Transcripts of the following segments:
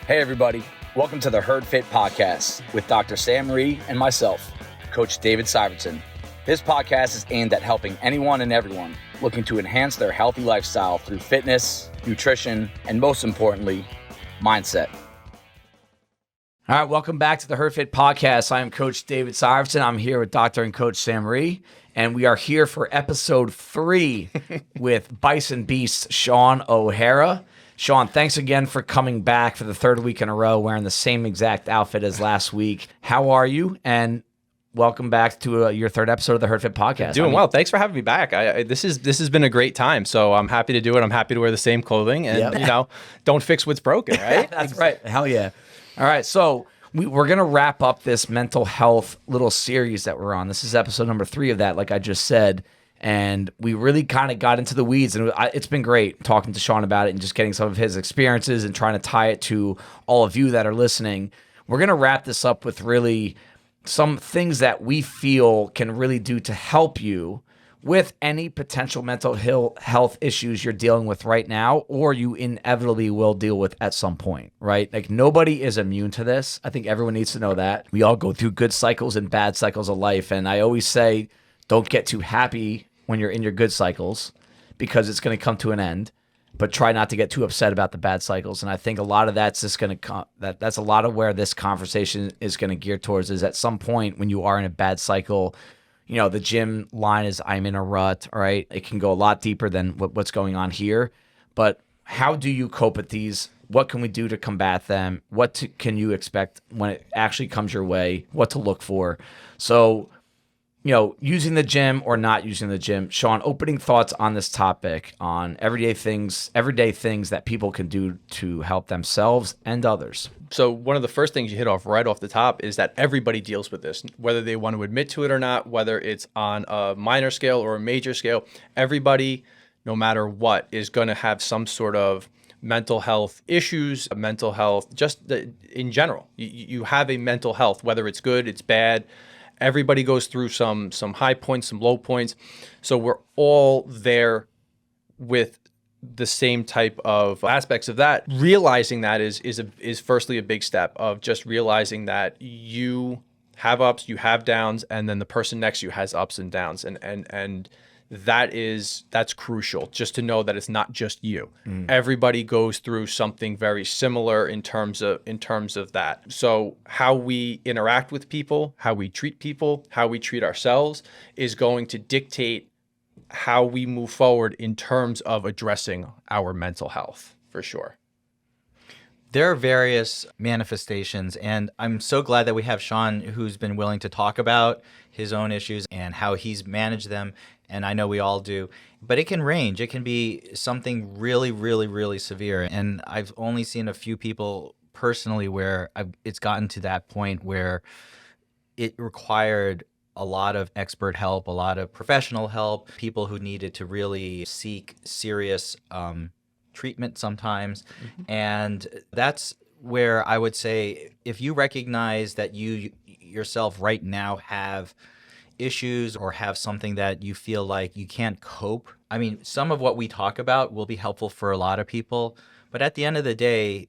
Hey everybody, welcome to the Herd Fit Podcast with Dr. Sam Rhee and myself, Coach David Syvertsen. This podcast is aimed at helping anyone and everyone looking to enhance their healthy lifestyle through fitness, nutrition, and most importantly, mindset. All right, welcome back to the Herd Fit Podcast. I am Coach David Syvertsen. I'm here with Dr. and Coach Sam Rhee, and we are here for episode 3 with Bison Beast Sean O'Hara. Sean, thanks again for coming back for the third week in a row wearing the same exact outfit as last week. How are you? And welcome back to your third episode of the Herd Fit Podcast. Doing well. Thanks for having me back. This has been a great time, so I'm happy to do it. I'm happy to wear the same clothing, and don't fix what's broken, right? That's right. Hell yeah. All right, so we're going to wrap up this mental health little series that we're on. This is episode number 3 of that, like I just said. And we really kind of got into the weeds, and it's been great talking to Sean about it and just getting some of his experiences and trying to tie it to all of you that are listening. We're going to wrap this up with really some things that we feel can really do to help you with any potential mental health issues you're dealing with right now, or you inevitably will deal with at some point, right? Like, nobody is immune to this. I think everyone needs to know that. We all go through good cycles and bad cycles of life, and I always say, don't get too happy when you're in your good cycles, because it's going to come to an end, but try not to get too upset about the bad cycles. And I think a lot of that's just going to that's a lot of where this conversation is going to gear towards, is at some point when you are in a bad cycle, you know, the gym line is I'm in a rut, right? It can go a lot deeper than what's going on here. But how do you cope with these? What can we do to combat them? Can you expect when it actually comes your way? What to look for? So, you know, using the gym or not using the gym. Sean, opening thoughts on this topic, on everyday things that people can do to help themselves and others. So one of the first things you hit off right off the top is that everybody deals with this, whether they want to admit to it or not, whether it's on a minor scale or a major scale. Everybody, no matter what, is going to have some sort of mental health issues, mental health, just in general. You have a mental health, whether it's good, it's bad. Everybody goes through some high points, some low points. So we're all there with the same type of aspects of that. Realizing that is firstly a big step of just realizing that you have ups, you have downs, and then the person next to you has ups and downs. And that's crucial, just to know that it's not just you. Everybody goes through something very similar in terms of that. So how we interact with people, how we treat ourselves is going to dictate how we move forward in terms of addressing our mental health, for sure. There are various manifestations, and I'm so glad that we have Sean, who's been willing to talk about his own issues and how he's managed them, and I know we all do. But it can range. It can be something really, really, really severe, and I've only seen a few people personally where it's gotten to that point where it required a lot of expert help, a lot of professional help, people who needed to really seek serious treatment sometimes. And that's where I would say, if you recognize that you yourself right now have issues or have something that you feel like you can't cope. I mean, some of what we talk about will be helpful for a lot of people, but at the end of the day,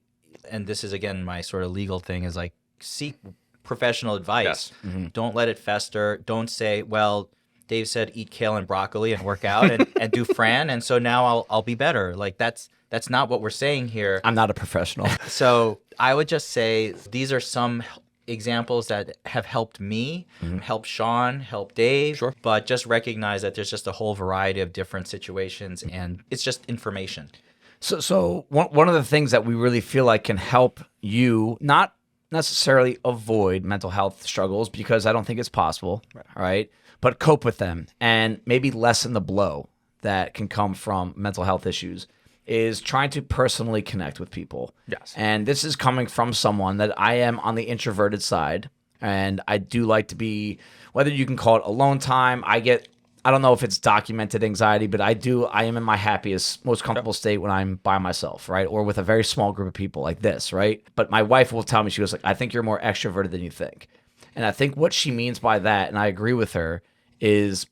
and this is again my sort of legal thing, is like, seek professional advice. Yes. Don't let it fester. Don't say, well, Dave said eat kale and broccoli and work out and do Fran, and so now I'll be better. Like, that's not what we're saying here. I'm not a professional. So I would just say these are some examples that have helped me, help Sean, help Dave. Sure. But just recognize that there's just a whole variety of different situations, and it's just information. So one of the things that we really feel like can help you not necessarily avoid mental health struggles, because I don't think it's possible, right? But cope with them and maybe lessen the blow that can come from mental health issues, is trying to personally connect with people. Yes. And this is coming from someone that I am on the introverted side, and I do like to be, whether you can call it alone time, I don't know if it's documented anxiety, but I am in my happiest, most comfortable state when I'm by myself, right? Or with a very small group of people like this, right? But my wife will tell me, she goes like, I think you're more extroverted than you think. And I think what she means by that, and I agree with her, is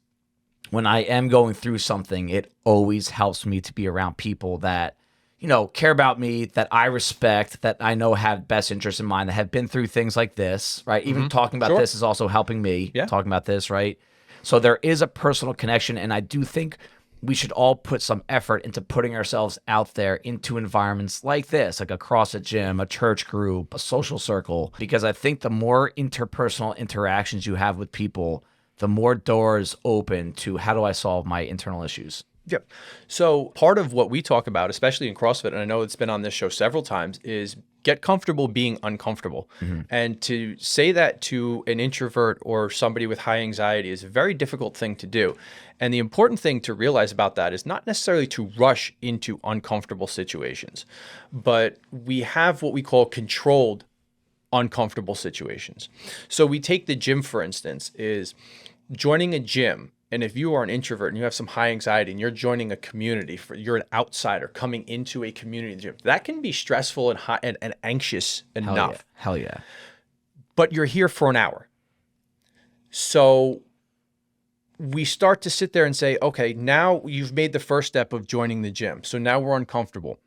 when I am going through something, it always helps me to be around people that, care about me, that I respect, that I know have best interests in mind, that have been through things like this, right? Even talking about this is also helping me talking about this, right? So there is a personal connection, and I do think we should all put some effort into putting ourselves out there into environments like this, like a CrossFit gym, a church group, a social circle, because I think the more interpersonal interactions you have with people, the more doors open to how do I solve my internal issues. Yep. So part of what we talk about, especially in CrossFit, and I know it's been on this show several times, is get comfortable being uncomfortable. And to say that to an introvert or somebody with high anxiety is a very difficult thing to do. And the important thing to realize about that is not necessarily to rush into uncomfortable situations, but we have what we call controlled uncomfortable situations. So we take the gym, for instance, is joining a gym. And if you are an introvert and you have some high anxiety and you're joining a community, you're an outsider coming into a community gym, that can be stressful and high and anxious enough. Hell yeah. But you're here for an hour. So we start to sit there and say, okay, now you've made the first step of joining the gym. So now we're uncomfortable.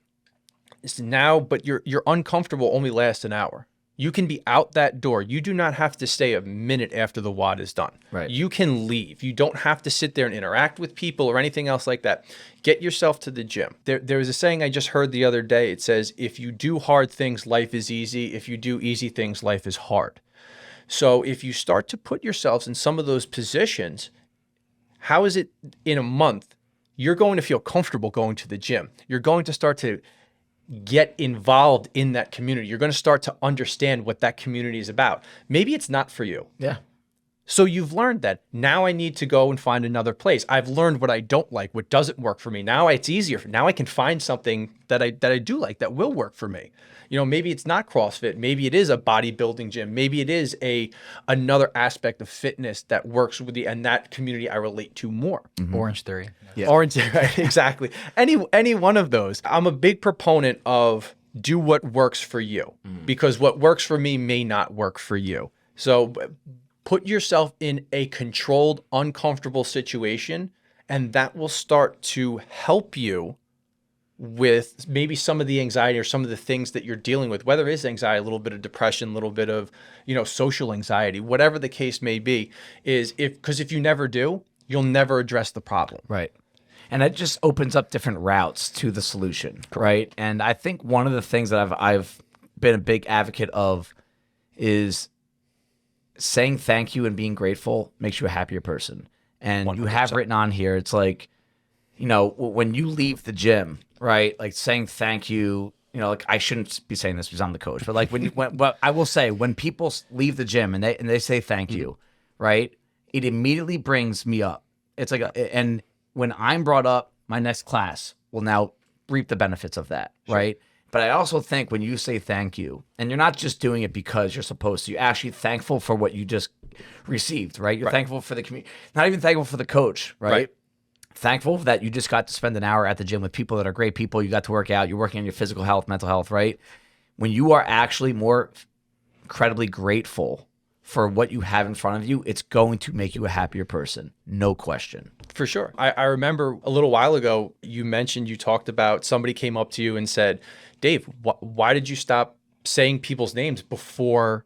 But your uncomfortable only lasts an hour. You can be out that door. You do not have to stay a minute after the WOD is done. Right. You can leave. You don't have to sit there and interact with people or anything else like that. Get yourself to the gym. There was a saying I just heard the other day. It says, if you do hard things, life is easy. If you do easy things, life is hard. So if you start to put yourselves in some of those positions, how is it in a month, you're going to feel comfortable going to the gym. You're going to start to get involved in that community. You're going to start to understand what that community is about. Maybe it's not for you. Yeah. So you've learned that. Now I need to go and find another place. I've learned what I don't like, what doesn't work for me. Now it's easier. Now I can find something that I do like that will work for me. Maybe it's not CrossFit. Maybe it is a bodybuilding gym. Maybe it is another aspect of fitness that works with and that community I relate to more. Orange Theory. Yeah. Orange, right, exactly. Any one of those. I'm a big proponent of do what works for you, because what works for me may not work for you. So put yourself in a controlled, uncomfortable situation, and that will start to help you with maybe some of the anxiety or some of the things that you're dealing with, whether it is anxiety, a little bit of depression, a little bit of, social anxiety, whatever the case may be, because if you never do, you'll never address the problem. Right. And it just opens up different routes to the solution, right? And I think one of the things that I've been a big advocate of is saying thank you and being grateful makes you a happier person. And 100%. You have written on here, it's like, when you leave the gym, right? Like saying thank you, like I shouldn't be saying this because I'm the coach, but like but I will say when people leave the gym and they say thank you, right? It immediately brings me up. It's like, and when I'm brought up, my next class will now reap the benefits of that, right? But I also think when you say thank you, and you're not just doing it because you're supposed to, you're actually thankful for what you just received, right? You're thankful for the community, not even thankful for the coach, right? Thankful that you just got to spend an hour at the gym with people that are great people. You got to work out. You're working on your physical health, mental health, right? When you are actually more incredibly grateful for what you have in front of you, it's going to make you a happier person. No question. For sure. I remember a little while ago, you talked about somebody came up to you and said, Dave, why did you stop saying people's names before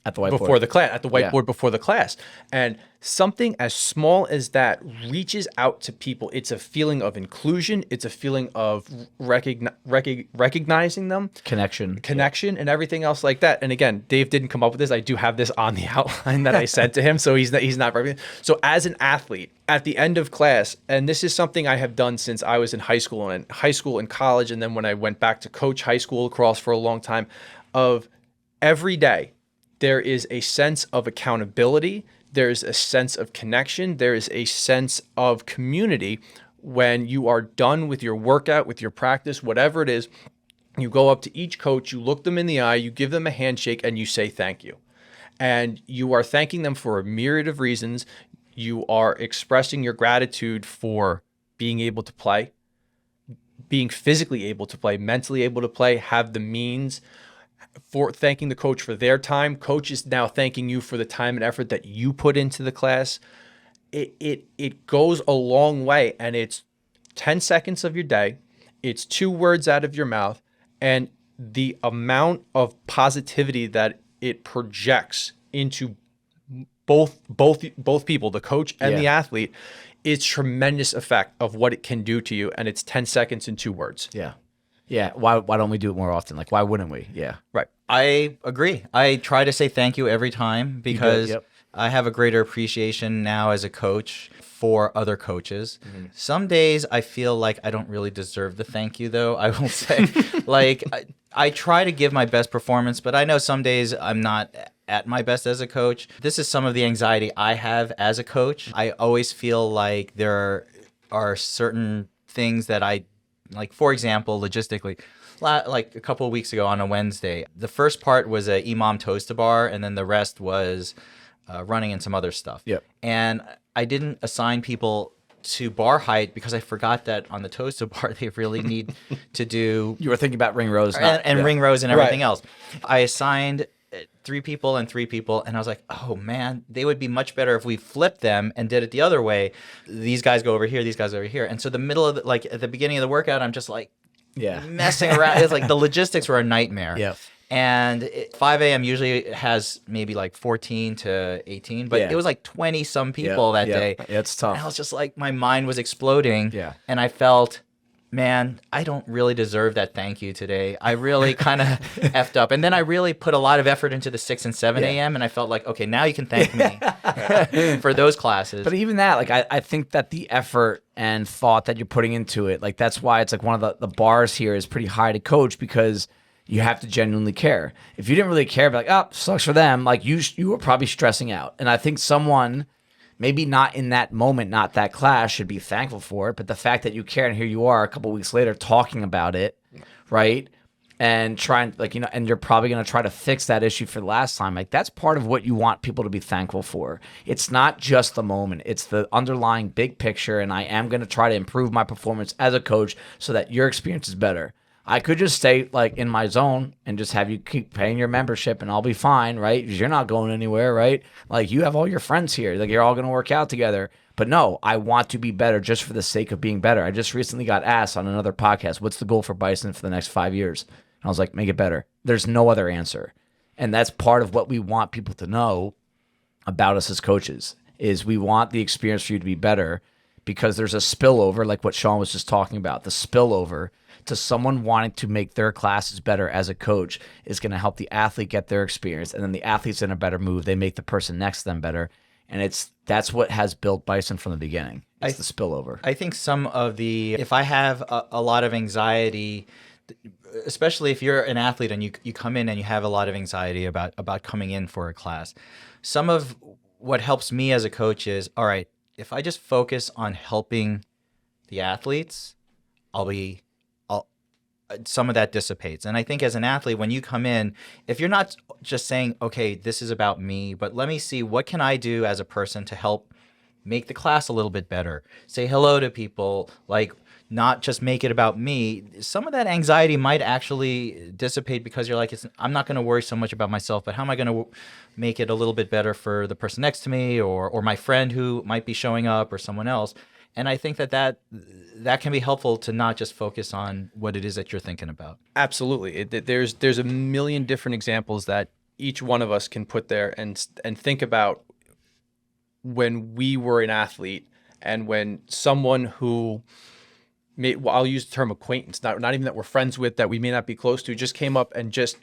at the whiteboard before the class, at the whiteboard before the class? And something as small as that reaches out to people. It's a feeling of inclusion. It's a feeling of recognizing them, connection, and everything else like that. And again, Dave didn't come up with this. I do have this on the outline that I sent to him, so he's not. So as an athlete, at the end of class, and this is something I have done since I was in high school and college, and then when I went back to coach high school lacrosse for a long time, of every day, there is a sense of accountability. There's a sense of connection. There is a sense of community when you are done with your workout, with your practice, whatever it is. You go up to each coach, you look them in the eye, you give them a handshake, and you say thank you. And you are thanking them for a myriad of reasons. You are expressing your gratitude for being able to play, being physically able to play, mentally able to play, have the means, for thanking the coach for their time. Coach is now thanking you for the time and effort that you put into the class. It goes a long way, and it's 10 seconds of your day. It's 2 words out of your mouth, and the amount of positivity that it projects into both people, the coach and the athlete, is tremendous effect of what it can do to you. And it's 10 seconds and 2 words. Yeah. Yeah. Why don't we do it more often? Like, why wouldn't we? Yeah. Right. I agree. I try to say thank you every time because yep. I have a greater appreciation now as a coach for other coaches. Some days I feel like I don't really deserve the thank you, though. I will say, like, I try to give my best performance, but I know some days I'm not at my best as a coach. This is some of the anxiety I have as a coach. I always feel like there are certain things that I, like, for example, logistically, like a couple of weeks ago on a Wednesday, the first part was a Imam Toast bar, and then the rest was running and some other stuff. Yep. And I didn't assign people to bar height because I forgot that on the toaster bar they really need to do You were thinking about ring rows. and ring rows and everything Right. else. I assigned 3 people and 3 people, and I was like, oh man, they would be much better if we flipped them and did it the other way. These guys go over here, these guys over here. And so the middle of like at the beginning of the workout, I'm just like messing around. It's like the logistics were a nightmare. Yep. And 5 a.m. usually has maybe like 14 to 18, but it was like 20 some people that day. Yeah, it's tough. And I was just like, my mind was exploding. Yeah. And I felt, man, I don't really deserve that thank you today. I really kind of effed up. And then I really put a lot of effort into the 6 and 7 a.m. And I felt like, okay, now you can thank me for those classes. But even that, like, I think that the effort and thought that you're putting into it, like, that's why it's like one of the bars here is pretty high to coach, because you have to genuinely care. If you didn't really care, be like, oh, sucks for them, like, you were probably stressing out. And I think someone, maybe not in that moment, not that class, should be thankful for it. But the fact that you care, and here you are a couple weeks later talking about it, right? And trying, like, you know, and you're probably going to try to fix that issue for the last time. Like, that's part of what you want people to be thankful for. It's not just the moment. It's the underlying big picture. And I am going to try to improve my performance as a coach so that your experience is better. I could just stay like in my zone and just have you keep paying your membership and I'll be fine, right? Because you're not going anywhere, right? Like, you have all your friends here. Like, you're all going to work out together. But no, I want to be better just for the sake of being better. I just recently got asked on another podcast, what's the goal for Bison for the next 5 years? And I was like, make it better. There's no other answer. And that's part of what we want people to know about us as coaches, is we want the experience for you to be better, because there's a spillover, like what Sean was just talking about. The spillover to someone wanting to make their classes better as a coach is going to help the athlete get their experience, and then the athlete's in a better move. They make the person next to them better, and that's what has built Bison from the beginning. It's the spillover. I think some of the, if I have a lot of anxiety, especially if you're an athlete and you come in and you have a lot of anxiety about coming in for a class, some of what helps me as a coach is, all right, if I just focus on helping the athletes, some of that dissipates. And I think as an athlete, when you come in, if you're not just saying, okay, this is about me, but let me see, what can I do as a person to help make the class a little bit better? Say hello to people, like, not just make it about me. Some of that anxiety might actually dissipate, because you're like, I'm not going to worry so much about myself, but how am I going to make it a little bit better for the person next to me, or my friend who might be showing up, or someone else? And I think that can be helpful to not just focus on what it is that you're thinking about. Absolutely. There's a million different examples that each one of us can put there and think about when we were an athlete, and when someone who I'll use the term acquaintance, not even that we're friends with, that we may not be close to, just came up and just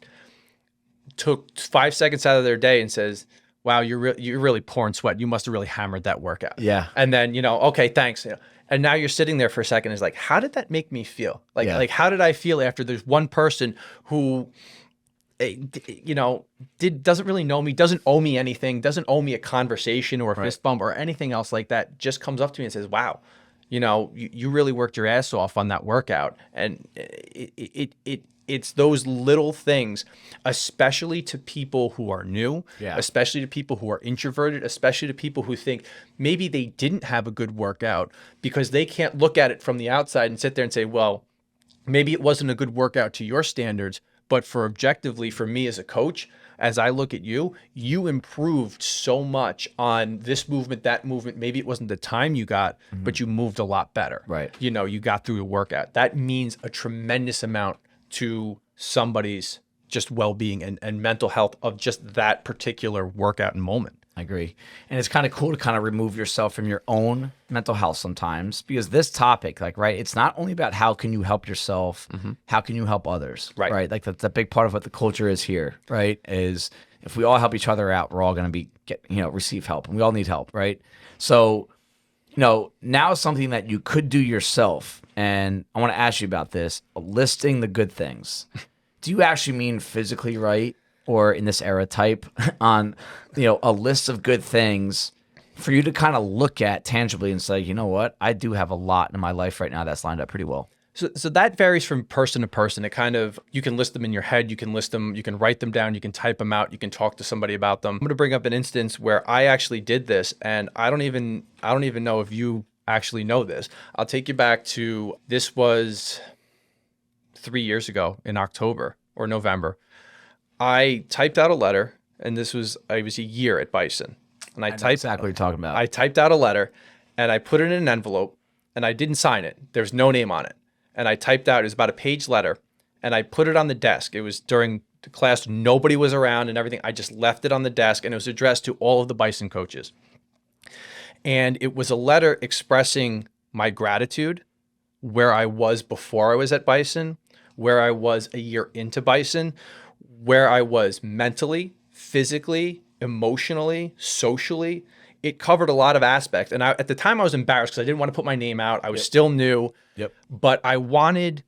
took 5 seconds out of their day and says, wow, you're really pouring sweat. You must have really hammered that workout. Yeah. And then, okay, thanks. And now you're sitting there for a second. It's like, how did that make me feel? Like how did I feel after there's one person who, doesn't really know me, doesn't owe me anything, doesn't owe me a conversation or a fist bump or anything else like that, just comes up to me and says, wow, you really worked your ass off on that workout. And it's those little things, especially to people who are new, especially to people who are introverted, especially to people who think maybe they didn't have a good workout, because they can't look at it from the outside and sit there and say, well, maybe it wasn't a good workout to your standards, But objectively, for me as a coach, as I look at you, you improved so much on this movement, that movement. Maybe it wasn't the time you got, but you moved a lot better. Right. You know, you got through a workout. That means a tremendous amount to somebody's just well-being and mental health of just that particular workout and moment. I agree. And it's kind of cool to kind of remove yourself from your own mental health sometimes, because this topic, like, right, it's not only about how can you help yourself, how can you help others, right? Like that's a big part of what the culture is here, right? Is if we all help each other out, we're all going to receive help, and we all need help, right? So, now something that you could do yourself, and I want to ask you about this, listing the good things. Do you actually mean physically right? Or in this era type on, a list of good things for you to kind of look at tangibly and say, you know what, I do have a lot in my life right now that's lined up pretty well. So that varies from person to person. It kind of, you can list them in your head, you can list them, you can write them down, you can type them out, you can talk to somebody about them. I'm going to bring up an instance where I actually did this, and I don't even know if you actually know this. I'll take you back to, this was 3 years ago in October or November. I typed out a letter, and I was a year at Bison. And I typed exactly what you're talking about. I typed out a letter, and I put it in an envelope, and I didn't sign it. There's no name on it. And I typed out, it was about a page letter, and I put it on the desk. It was during the class, nobody was around and everything. I just left it on the desk, and it was addressed to all of the Bison coaches. And it was a letter expressing my gratitude, where I was before I was at Bison, where I was a year into Bison, where I was mentally, physically, emotionally, socially. It covered a lot of aspects. And at the time I was embarrassed because I didn't want to put my name out. I was still new, but I wanted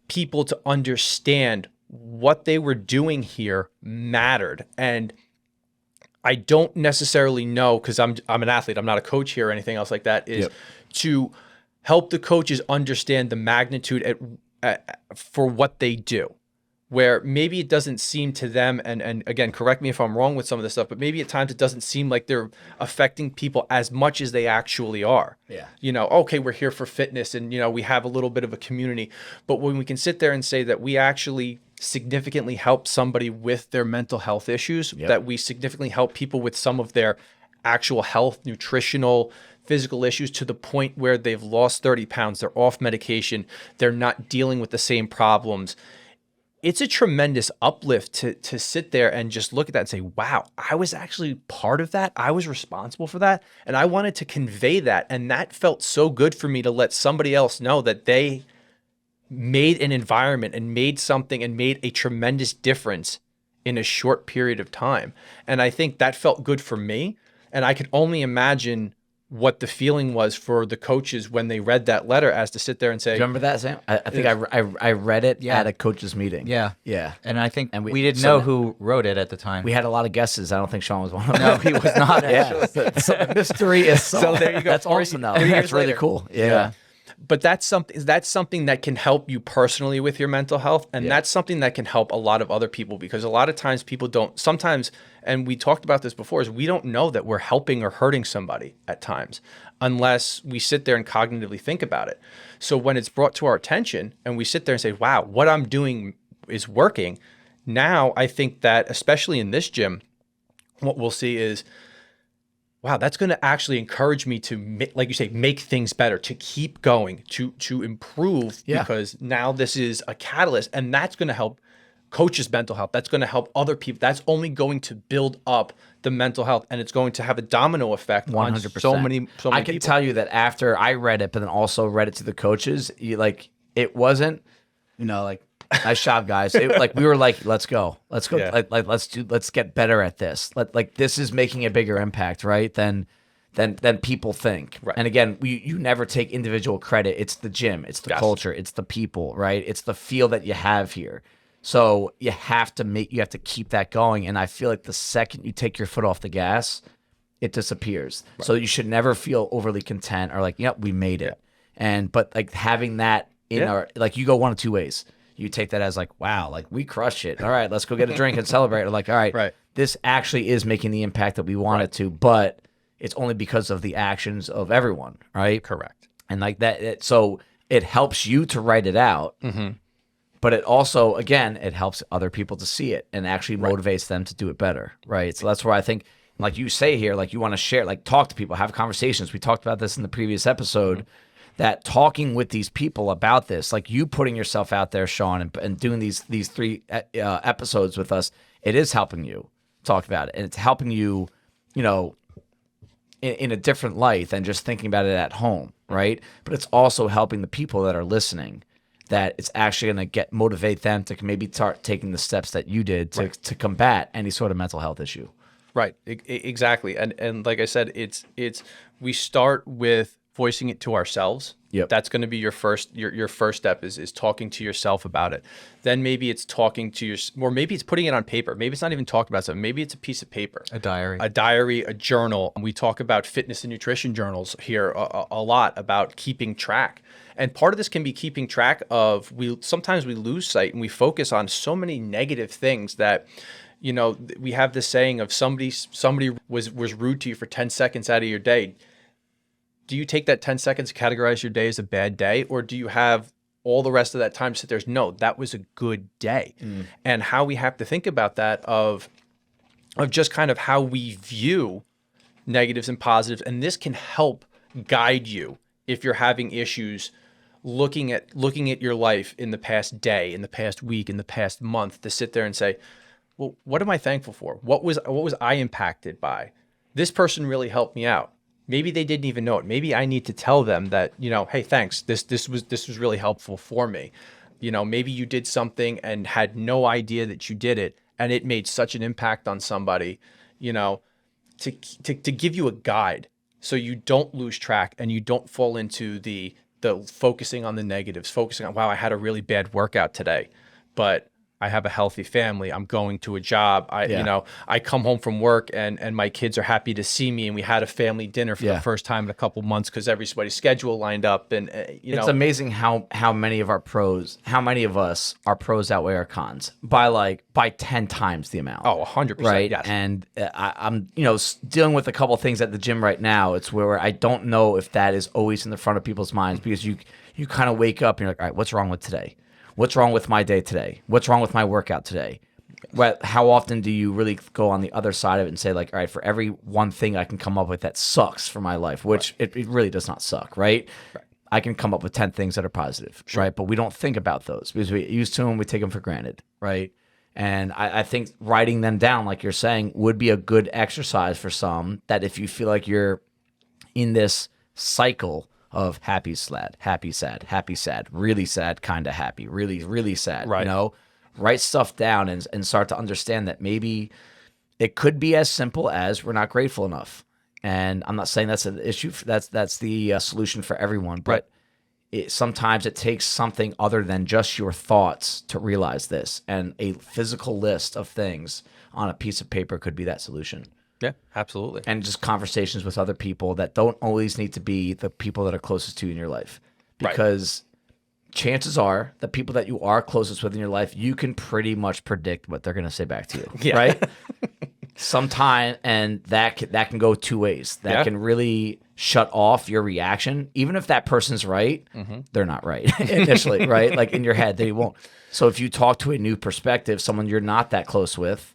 people to understand what they were doing here mattered. And I don't necessarily know, because I'm an athlete, I'm not a coach here or anything else like that, is to help the coaches understand the magnitude for what they do. Where maybe it doesn't seem to them, and again, correct me if I'm wrong with some of this stuff, but maybe at times it doesn't seem like they're affecting people as much as they actually are. Yeah. Okay, we're here for fitness, and we have a little bit of a community, but when we can sit there and say that we actually significantly help somebody with their mental health issues, that we significantly help people with some of their actual health, nutritional, physical issues, to the point where they've lost 30 pounds, they're off medication, they're not dealing with the same problems. It's a tremendous uplift to sit there and just look at that and say, wow, I was actually part of that. I was responsible for that. And I wanted to convey that. And that felt so good for me to let somebody else know that they made an environment and made something and made a tremendous difference in a short period of time. And I think that felt good for me. And I could only imagine what the feeling was for the coaches when they read that letter, as to sit there and say, Do you remember that, Sam? I think I read it at a coach's meeting. Yeah. Yeah. And I think we didn't know who wrote it at the time. We had a lot of guesses. I don't think Sean was one of them. No, he was not. Yeah. So the mystery is solved. So there you go. That's awesome though. 3 years That's really later. cool. Yeah. But that's something that can help you personally with your mental health. And that's something that can help a lot of other people, because a lot of times people don't sometimes, and we talked about this before, is we don't know that we're helping or hurting somebody at times unless we sit there and cognitively think about it. So when it's brought to our attention and we sit there and say, wow, what I'm doing is working. Now I think that, especially in this gym, what we'll see is, wow, that's going to actually encourage me to, like you say, make things better, to keep going, to improve, because now this is a catalyst, and that's going to help coaches' mental health. That's going to help other people. That's only going to build up the mental health, and it's going to have a domino effect 100%. On so many I can people. tell you that after I read it, but then also read it to the coaches, it wasn't, nice job, guys. We were like, let's go. Yeah. Let's get better at this. This is making a bigger impact, right? Than people think. Right. And again, you never take individual credit. It's the gym, it's the culture, it's the people, right? It's the feel that you have here. So you have to keep that going. And I feel like the second you take your foot off the gas, it disappears. Right. So you should never feel overly content or yep, we made it. But having that in our, you go one of two ways. You take that as wow, we crushed it. All right, let's go get a drink and celebrate. Or all right, this actually is making the impact that we want it to, but it's only because of the actions of everyone, right? Correct. And that, so it helps you to write it out, But it also, again, it helps other people to see it and actually motivates them to do it better, right? So that's where I think, like you say here, like you want to share, like talk to people, have conversations. We talked about this in the previous episode, that talking with these people about this, like you putting yourself out there, Sean, and doing these 3 episodes with us, it is helping you talk about it. And it's helping you, you know, in a different light than just thinking about it at home, right? But it's also helping the people that are listening, that it's actually going to motivate them to maybe start taking the steps that you did to combat any sort of mental health issue. Right. Exactly. And like I said, we start with voicing it to ourselves. Yep. That's going to be your first step is talking to yourself about it. Then maybe it's talking to or maybe it's putting it on paper. Maybe it's not even talking about something. Maybe it's a piece of paper, A diary, a journal. We talk about fitness and nutrition journals here a lot about keeping track. And part of this can be keeping track of, sometimes we lose sight and we focus on so many negative things that, you know, we have this saying of somebody was rude to you for 10 seconds out of your day. Do you take that 10 seconds to categorize your day as a bad day, or do you have all the rest of that time to sit there? No, that was a good day. And how we have to think about that of just kind of how we view negatives and positives. And this can help guide you if you're having issues looking at your life in the past day, in the past week, in the past month, to sit there and say, well, what am I thankful for? What was I impacted by? This person really helped me out. Maybe they didn't even know it. Maybe I need to tell them that, you know, hey, thanks. This was really helpful for me. You know, maybe you did something and had no idea that you did it, and it made such an impact on somebody, you know, to give you a guide so you don't lose track and you don't fall into the focusing on the negatives, focusing on, wow, I had a really bad workout today, but I have a healthy family. I'm going to a job. You know, I come home from work and my kids are happy to see me, and we had a family dinner for the first time in a couple months because everybody's schedule lined up. And you know, it's amazing how many of us our pros outweigh our cons by 10 times the amount. Oh, 100%. Right. Yes. And I'm, you know, dealing with a couple of things at the gym right now. It's where I don't know if that is always in the front of people's minds, because you kind of wake up and you're like, all right, what's wrong with today? What's wrong with my day today? What's wrong with my workout today? How often do you really go on the other side of it and say, like, all right, for every one thing I can come up with that sucks for my life, which it really does not suck, right? I can come up with 10 things that are positive, right? But we don't think about those because we used to them, we take them for granted, right? And I think writing them down, like you're saying, would be a good exercise for some, that if you feel like you're in this cycle of happy, sad, happy, sad, really sad, kind of happy, really, really sad, right. You know, write stuff down and start to understand that maybe it could be as simple as we're not grateful enough. And I'm not saying that's an issue. That's the solution for everyone, but sometimes it takes something other than just your thoughts to realize this, and a physical list of things on a piece of paper could be that solution. Yeah, absolutely. And just conversations with other people that don't always need to be the people that are closest to you in your life. Because chances are the people that you are closest with in your life, you can pretty much predict what they're going to say back to you, right? Sometime, and that can go two ways. That can really shut off your reaction. Even if that person's right, they're not right initially, right? Like in your head, they won't. So if you talk to a new perspective, someone you're not that close with,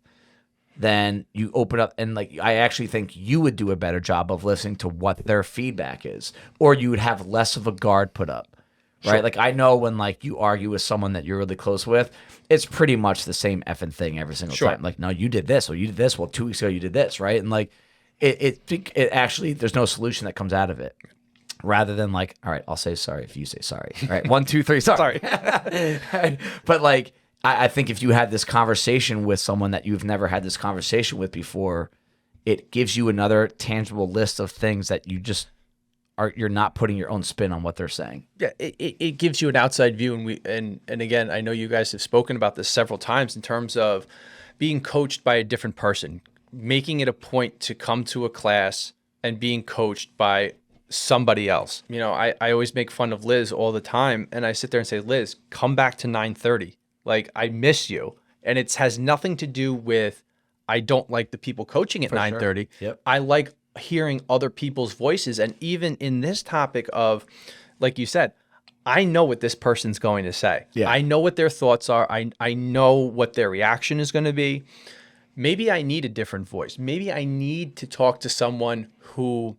then you open up, and like I actually think you would do a better job of listening to what their feedback is, or you would have less of a guard put up, right? Sure. Like I know when like you argue with someone that you're really close with, it's pretty much the same effing thing every single time. Like, no, you did this, or you did this. Well, 2 weeks ago you did this, right? And like it actually, there's no solution that comes out of it. Rather than like, all right, I'll say sorry if you say sorry. All right, 1, 2, 3, sorry. But like, I think if you had this conversation with someone that you've never had this conversation with before, it gives you another tangible list of things that you just you're not putting your own spin on what they're saying. Yeah, it gives you an outside view, and again, I know you guys have spoken about this several times in terms of being coached by a different person, making it a point to come to a class and being coached by somebody else. You know, I always make fun of Liz all the time, and I sit there and say, Liz, come back to 9:30. Like, I miss you. And it has nothing to do with I don't like the people coaching at 9:30. Sure. Yep. I like hearing other people's voices. And even in this topic of, like you said, I know what this person's going to say. Yeah. I know what their thoughts are. I know what their reaction is going to be. Maybe I need a different voice. Maybe I need to talk to someone who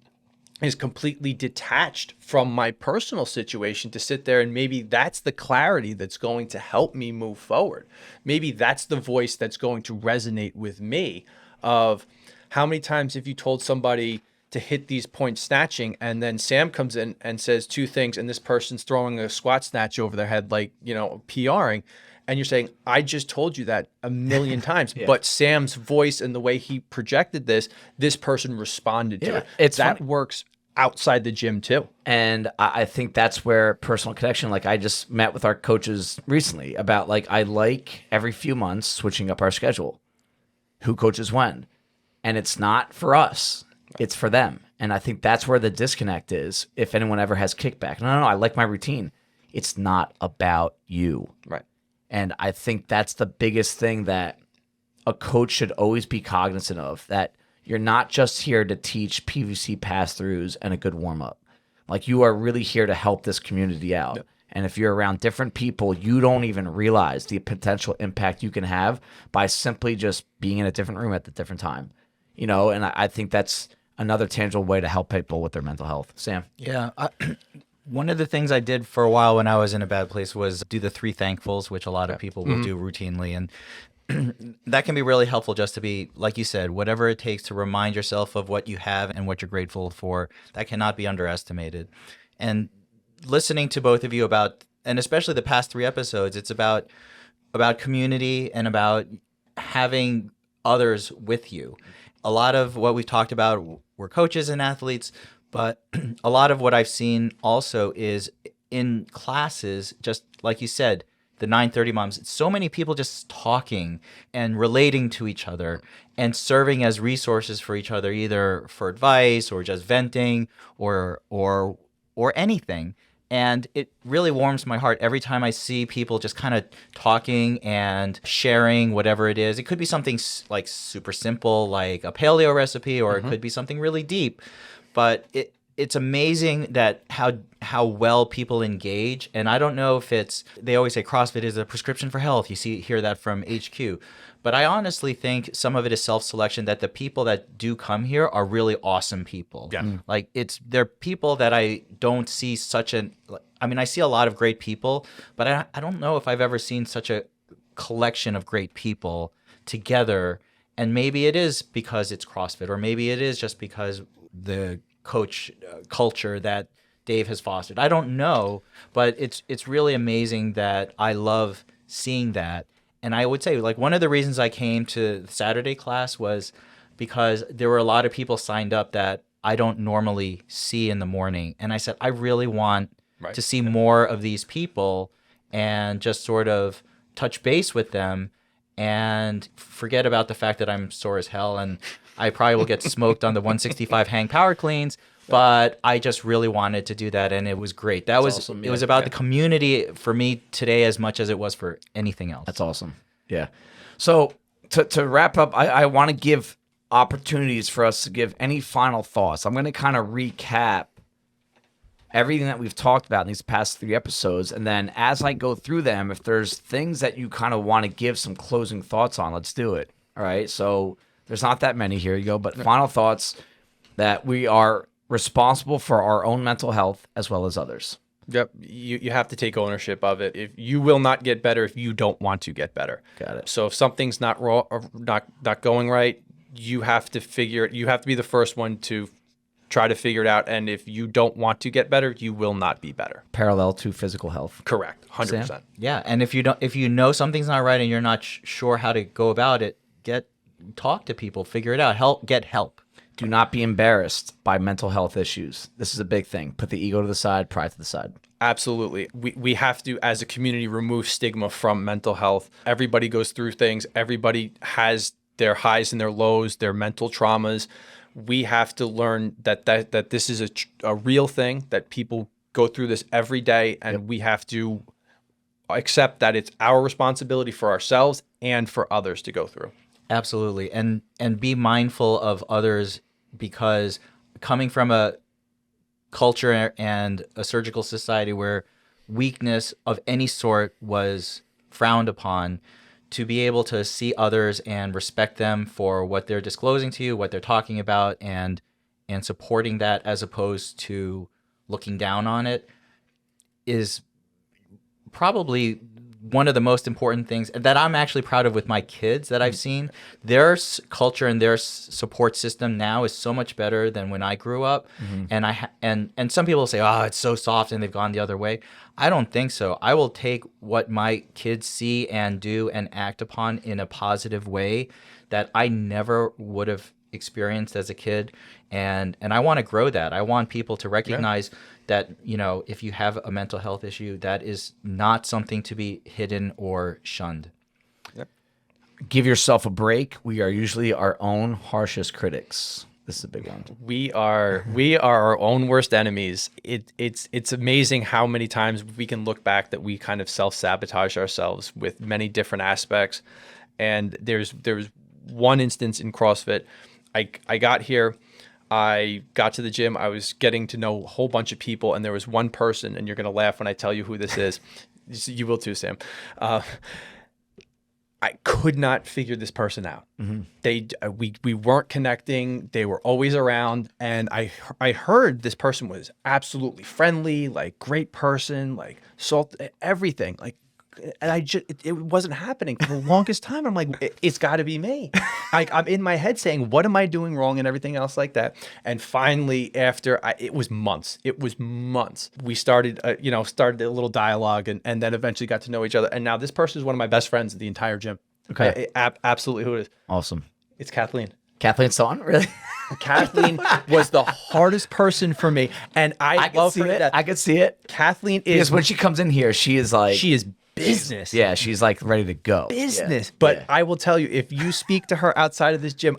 is completely detached from my personal situation to sit there, and maybe that's the clarity that's going to help me move forward. Maybe that's the voice that's going to resonate with me. Of how many times have you told somebody to hit these points snatching, and then Sam comes in and says two things, and this person's throwing a squat snatch over their head, like, PRing. And you're saying, I just told you that a million times, but Sam's voice and the way he projected this person responded to it. That works outside the gym too. And I think that's where personal connection, like I just met with our coaches recently about like, I like every few months switching up our schedule, who coaches when. And it's not for us, it's for them. And I think that's where the disconnect is. If anyone ever has kickback, no, I like my routine. It's not about you. Right. And I think that's the biggest thing that a coach should always be cognizant of, that you're not just here to teach PVC pass-throughs and a good warm-up. Like, you are really here to help this community out. Yep. And if you're around different people, you don't even realize the potential impact you can have by simply just being in a different room at the different time. And I think that's another tangible way to help people with their mental health. Sam? Yeah. One of the things I did for a while when I was in a bad place was do the 3 thankfuls, which a lot of people will do routinely. And that can be really helpful, just to be, like you said, whatever it takes to remind yourself of what you have and what you're grateful for. That cannot be underestimated. And listening to both of you about, and especially the past 3 episodes, it's about community and about having others with you. A lot of what we've talked about were coaches and athletes, but a lot of what I've seen also is in classes, just like you said, the 930 moms, so many people just talking and relating to each other and serving as resources for each other, either for advice or just venting or anything. And it really warms my heart every time I see people just kind of talking and sharing whatever it is. It could be something like super simple, like a paleo recipe, or it could be something really deep. But it's amazing that how well people engage. And I don't know if they always say CrossFit is a prescription for health. You hear that from HQ. But I honestly think some of it is self-selection, that the people that do come here are really awesome people. Yeah. Like, they're people that I don't see I see a lot of great people, but I don't know if I've ever seen such a collection of great people together. And maybe it is because it's CrossFit, or maybe it is just because the coach culture that Dave has fostered. I don't know, but it's really amazing that I love seeing that. And I would say, like, one of the reasons I came to the Saturday class was because there were a lot of people signed up that I don't normally see in the morning. And I said, I really want to see more of these people and just sort of touch base with them and forget about the fact that I'm sore as hell and I probably will get smoked on the 165 hang power cleans, but I just really wanted to do that, and it was great. It was about the community for me today as much as it was for anything else. That's awesome. Yeah. So to wrap up, I want to give opportunities for us to give any final thoughts. I'm going to kind of recap everything that we've talked about in these past 3 episodes, and then as I go through them, if there's things that you kind of want to give some closing thoughts on, let's do it. All right. So there's not that many. Here you go. But final thoughts, that we are responsible for our own mental health as well as others. Yep. You have to take ownership of it. If you will not get better if you don't want to get better. Got it. So if something's not not going right, you have to be the first one to try to figure it out. And if you don't want to get better, you will not be better. Parallel to physical health. Correct. 100%. Sam? Yeah. And if you know something's not right and you're not sure how to go about it, talk to people, figure it out, get help. Do not be embarrassed by mental health issues. This is a big thing. Put the ego to the side, pride to the side. Absolutely. We have to, as a community, remove stigma from mental health. Everybody goes through things. Everybody has their highs and their lows, their mental traumas. We have to learn that this is a real thing, that people go through this every day, and we have to accept that it's our responsibility for ourselves and for others to go through. Absolutely. And be mindful of others, because coming from a culture and a surgical society where weakness of any sort was frowned upon, to be able to see others and respect them for what they're disclosing to you, what they're talking about, and supporting that as opposed to looking down on it, is probably one of the most important things that I'm actually proud of with my kids that I've seen. Their culture and their support system now is so much better than when I grew up. And and some people say, oh, it's so soft and they've gone the other way. I don't think so. I will take what my kids see and do and act upon in a positive way that I never would have experienced as a kid. And I want to grow that. I want people to recognize that, you know, if you have a mental health issue, that is not something to be hidden or shunned. Give yourself a break. We are usually our own harshest critics. This is a big one. We are our own worst enemies. It's amazing how many times we can look back that we kind of self-sabotage ourselves with many different aspects. And there's one instance in CrossFit. I got here, I got to the gym, I was getting to know a whole bunch of people, and there was one person, and you're gonna laugh when I tell you who this is. You will too, Sam. I could not figure this person out. We weren't connecting. They were always around, and I heard this person was absolutely friendly, like great person, like salt, everything, like. And it wasn't happening for the longest time. I'm like, it's got to be me. I'm in my head saying, what am I doing wrong, and everything else like that. And finally, after it was months. We started, started a little dialogue, and then eventually got to know each other. And now this person is one of my best friends in the entire gym. Okay, Absolutely, who it is? Awesome. It's Kathleen. Kathleen Song, really? Kathleen was the hardest person for me, and I love her to death. I could see it. Kathleen is, because when she comes in here, she is like, she is business. Yeah, she's like ready to go. Business. Yeah. But I will tell you, if you speak to her outside of this gym,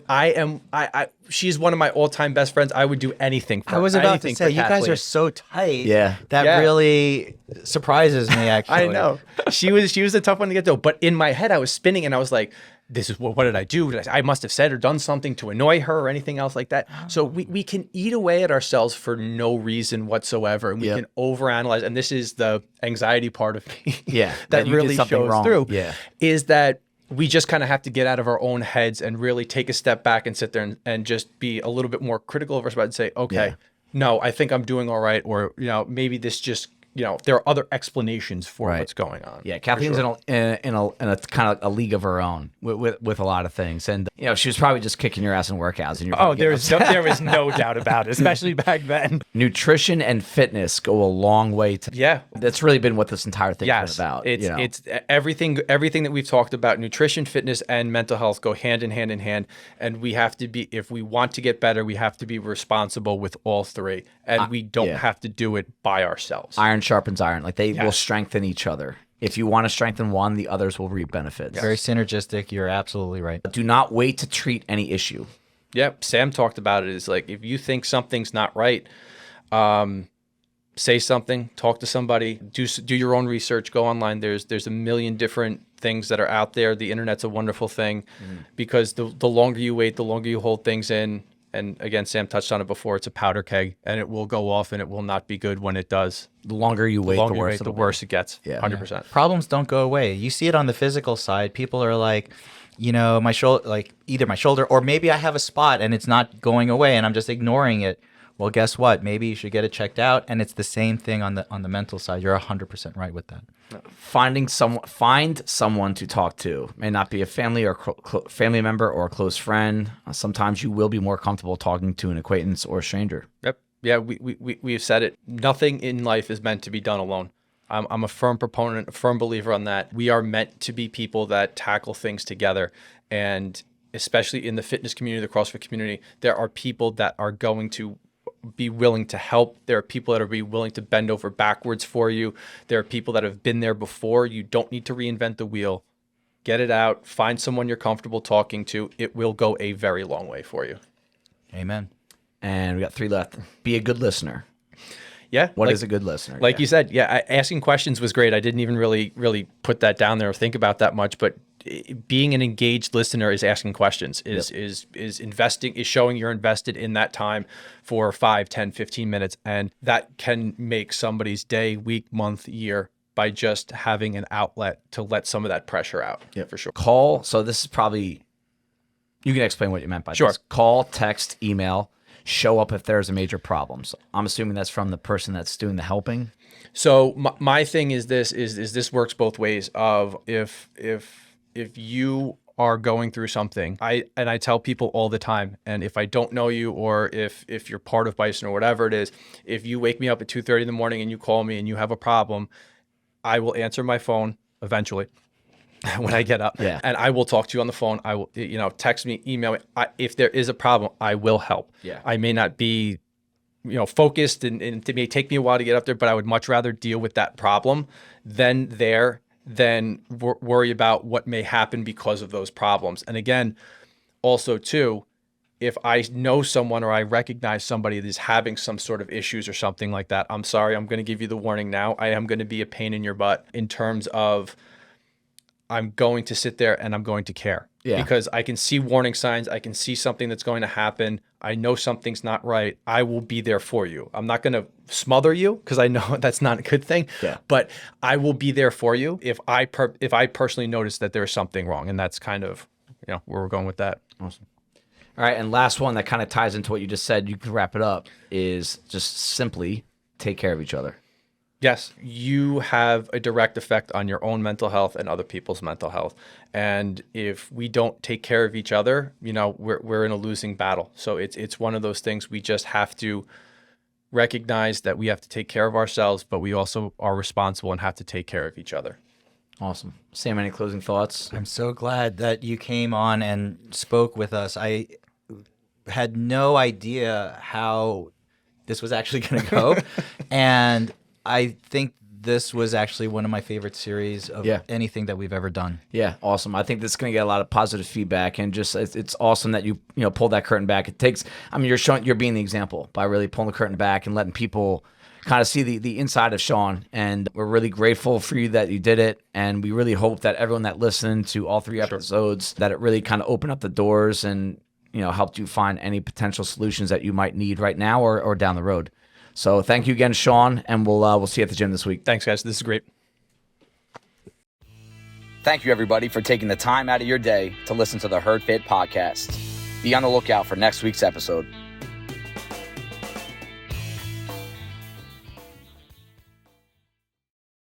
she's one of my all-time best friends. I would do anything for her. I was about to say, you guys Kathleen. are so tight. Yeah. That really surprises me, actually. I know. She was a tough one to get to. But in my head, I was spinning, and I was like, this is what did I do? I must have said or done something to annoy her or anything else like that. So we can eat away at ourselves for no reason whatsoever. And we can overanalyze. And this is the anxiety part of me that really shows through. Yeah. Is that we just kind of have to get out of our own heads and really take a step back and sit there and just be a little bit more critical of ourselves and say, okay, no, I think I'm doing all right. Or, maybe this just, there are other explanations for what's going on. Yeah, Kathleen's in a kind of a league of her own with a lot of things, and she was probably just kicking your ass in workouts. And there was no doubt about it, especially back then. Nutrition and fitness go a long way to. Yeah, that's really been what this entire thing is about. It's everything that we've talked about. Nutrition, fitness, and mental health go hand in hand, and we have to be, if we want to get better, we have to be responsible with all three, and we don't have to do it by ourselves. Iron sharpens iron. Like they will strengthen each other. If you want to strengthen one, the others will reap benefits. Very synergistic. You're absolutely right. Do not wait to treat any issue. Yep. Sam talked about it. It's like, if you think something's not right, say something, talk to somebody, do your own research, go online. There's a million different things that are out there. The internet's a wonderful thing because the longer you wait, the longer you hold things in. And again, Sam touched on it before. It's a powder keg, and it will go off, and it will not be good when it does. The longer you wait, the worse it gets. Yeah, 100%. Problems don't go away. You see it on the physical side. People are like, my shoulder, like either my shoulder or maybe I have a spot and it's not going away, and I'm just ignoring it. Well, guess what? Maybe you should get it checked out, and it's the same thing on the mental side. You're 100% right with that. Find someone to talk to. May not be a family or family member or a close friend. Sometimes you will be more comfortable talking to an acquaintance or a stranger. Yep. Yeah, we've said it. Nothing in life is meant to be done alone. I'm a firm proponent, a firm believer on that. We are meant to be people that tackle things together, and especially in the fitness community, the CrossFit community, there are people that are going to be willing to help. There are people that are be willing to bend over backwards for you. There are people that have been there before. You don't need to reinvent the wheel. Get it out. Find someone you're comfortable talking to. It will go a very long way for you. Amen. And we got 3 left. Be a good listener. Yeah. What is a good listener? Like you said, asking questions was great. I didn't even really put that down there or think about that much, but being an engaged listener is asking questions, is investing, is showing you're invested in that time for 5, 10, 15 minutes. And that can make somebody's day, week, month, year by just having an outlet to let some of that pressure out. Yeah, for sure. Call. So this is probably, you can explain what you meant by Sure. this. Call, text, email, show up if there's a major problem. So I'm assuming that's from the person that's doing the helping. So my thing is this works both ways. Of if you are going through something, I tell people all the time, and if I don't know you, or if you're part of Bison or whatever it is, if you wake me up at 2:30 in the morning and you call me and you have a problem, I will answer my phone eventually when I get up, and I will talk to you on the phone. I will, text me, email me. If there is a problem, I will help. Yeah. I may not be, focused, and it may take me a while to get up there, but I would much rather deal with that problem than worry about what may happen because of those problems. And again, also too, if I know someone or I recognize somebody that is having some sort of issues or something like that, I'm sorry, I'm going to give you the warning now. I am going to be a pain in your butt in terms of I'm going to sit there and I'm going to care. Yeah. Because I can see warning signs. I can see something that's going to happen. I know something's not right. I will be there for you. I'm not going to smother you because I know that's not a good thing. Yeah. But I will be there for you if I personally notice that there's something wrong. And that's kind of where we're going with that. Awesome. All right. And last one that kind of ties into what you just said, you can wrap it up, is just simply take care of each other. Yes, you have a direct effect on your own mental health and other people's mental health. And if we don't take care of each other, we're in a losing battle. So it's one of those things we just have to recognize that we have to take care of ourselves, but we also are responsible and have to take care of each other. Awesome. Sam, any closing thoughts? I'm so glad that you came on and spoke with us. I had no idea how this was actually going to go. And I think this was actually one of my favorite series of anything that we've ever done. Yeah, awesome. I think this is going to get a lot of positive feedback, and just it's awesome that you pulled that curtain back. It takes, you're being the example by really pulling the curtain back and letting people kind of see the inside of Sean. And we're really grateful for you that you did it, and we really hope that everyone that listened to all 3 episodes, that it really kind of opened up the doors and helped you find any potential solutions that you might need right now or down the road. So thank you again, Sean, and we'll see you at the gym this week. Thanks, guys. This is great. Thank you, everybody, for taking the time out of your day to listen to the Herd Fit podcast. Be on the lookout for next week's episode.